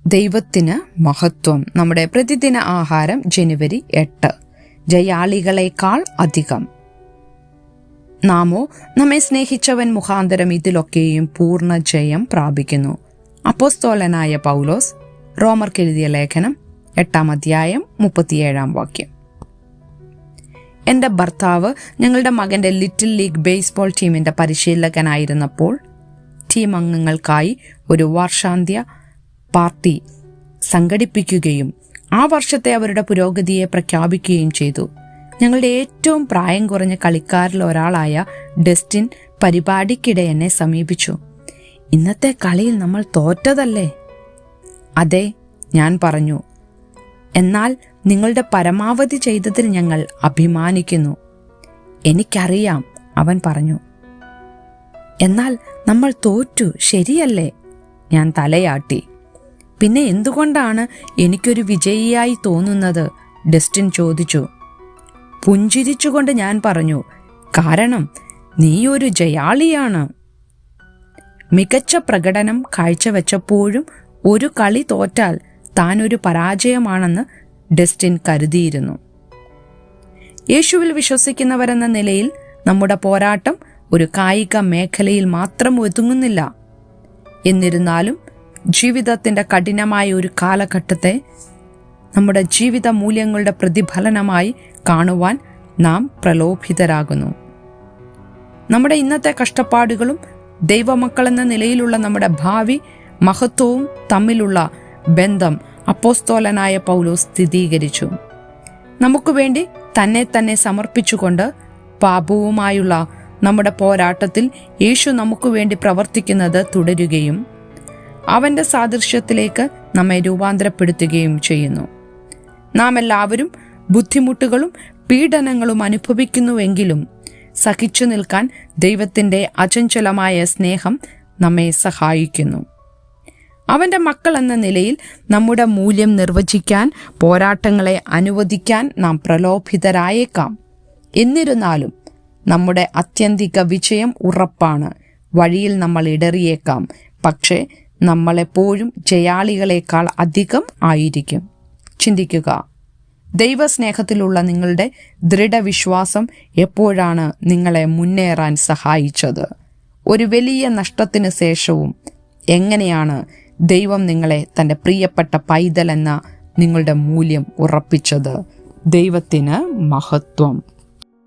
ദൈവത്തിന് മഹത്വം. നമ്മുടെ പ്രതിദിന ആഹാരം ജനുവരി 8. ജയാളികളെക്കാൾ അധികം. നാമോ നമ്മെ സ്നേഹിച്ചവൻ മുഖാന്തരം ഇതിലൊക്കെയും പൂർണ്ണ ജയം പ്രാപിക്കുന്നു. അപ്പോസ്തോലനായ പൗലോസ് റോമർക്കെഴുതിയ ലേഖനം 8-ാം അധ്യായം 37-ാം വാക്യം. എൻ്റെ ഭർത്താവ് ഞങ്ങളുടെ മകൻ്റെ ലിറ്റിൽ ലീഗ് ബേസ്ബോൾ ടീമിൻ്റെ പരിശീലകനായിരുന്നപ്പോൾ ടീം അംഗങ്ങൾക്കായി ഒരു വർഷാന്ത്യ പാർട്ടി സംഘടിപ്പിക്കുകയും ആ വർഷത്തെ അവരുടെ പുരോഗതിയെ പ്രഖ്യാപിക്കുകയും ചെയ്തു. ഞങ്ങളുടെ ഏറ്റവും പ്രായം കുറഞ്ഞ കളിക്കാരിൽ ഒരാളായ ഡസ്റ്റിൻ പരിപാടിക്കിടെ എന്നെ സമീപിച്ചു. ഇന്നത്തെ കളിയിൽ നമ്മൾ തോറ്റതല്ലേ? അതെ, ഞാൻ പറഞ്ഞു. എന്നാൽ നിങ്ങളുടെ പരമാവധി ചെയ്തതിൽ ഞങ്ങൾ അഭിമാനിക്കുന്നു. എനിക്കറിയാം, അവൻ പറഞ്ഞു. എന്നാൽ നമ്മൾ തോറ്റു, ശരിയല്ലേ? ഞാൻ തലയാട്ടി. പിന്നെ എന്തുകൊണ്ടാണ് എനിക്കൊരു വിജയിയായി തോന്നുന്നത്? ഡസ്റ്റിൻ ചോദിച്ചു. പുഞ്ചിരിച്ചുകൊണ്ട് ഞാൻ പറഞ്ഞു, കാരണം നീ ഒരു ജയാളിയാണ്. മികച്ച പ്രകടനം കാഴ്ചവെച്ചപ്പോഴും ഒരു കളി തോറ്റാൽ താൻ ഒരു പരാജയമാണെന്ന് ഡസ്റ്റിൻ കരുതിയിരുന്നു. യേശുവിൽ വിശ്വസിക്കുന്നവരെന്ന നിലയിൽ നമ്മുടെ പോരാട്ടം ഒരു കായിക മേഖലയിൽ മാത്രം ഒതുങ്ങുന്നില്ല. എന്നിരുന്നാലും ജീവിതത്തിൻ്റെ കഠിനമായ ഒരു കാലഘട്ടത്തെ നമ്മുടെ ജീവിത മൂല്യങ്ങളുടെ പ്രതിഫലനമായി കാണുവാൻ നാം പ്രലോഭിതരാകുന്നു. നമ്മുടെ ഇന്നത്തെ കഷ്ടപ്പാടുകളും ദൈവമക്കളെന്ന നിലയിലുള്ള നമ്മുടെ ഭാവി മഹത്വവും തമ്മിലുള്ള ബന്ധം അപ്പോസ്തോലനായ പൗലോസ് സ്ഥിരീകരിച്ചു. നമുക്ക് വേണ്ടി തന്നെ സമർപ്പിച്ചുകൊണ്ട് പാപവുമായുള്ള നമ്മുടെ പോരാട്ടത്തിൽ യേശു നമുക്ക് വേണ്ടി പ്രവർത്തിക്കുന്നത് തുടരുകയും അവൻ്റെ സാദൃശ്യത്തിലേക്ക് നമ്മെ രൂപാന്തരപ്പെടുത്തുകയും ചെയ്യുന്നു. നാം എല്ലാവരും ബുദ്ധിമുട്ടുകളും പീഡനങ്ങളും അനുഭവിക്കുന്നുവെങ്കിലും സഹിച്ചു നിൽക്കാൻ ദൈവത്തിൻ്റെ അചഞ്ചലമായ സ്നേഹം നമ്മെ സഹായിക്കുന്നു. അവൻ്റെ മക്കൾ എന്ന നിലയിൽ നമ്മുടെ മൂല്യം നിർവചിക്കാൻ, പോരാട്ടങ്ങളെ അനുവദിക്കാൻ നാം പ്രലോഭിതരായേക്കാം. എന്നിരുന്നാലും നമ്മുടെ ആത്യന്തിക വിജയം ഉറപ്പാണ്. വഴിയിൽ നമ്മൾ ഇടറിയേക്കാം, പക്ഷേ നമ്മളെപ്പോഴും ജയാളികളെക്കാൾ അധികം ആയിരിക്കും. ചിന്തിക്കുക, ദൈവസ്നേഹത്തിലുള്ള നിങ്ങളുടെ ദൃഢവിശ്വാസം എപ്പോഴാണ് നിങ്ങളെ മുന്നേറാൻ സഹായിച്ചത്? ഒരു വലിയ നഷ്ടത്തിന് ശേഷവും എങ്ങനെയാണ് ദൈവം നിങ്ങളെ തൻ്റെ പ്രിയപ്പെട്ട പൈതൽ എന്ന നിങ്ങളുടെ മൂല്യം ഉറപ്പിച്ചത്? ദൈവത്തിന് മഹത്വം.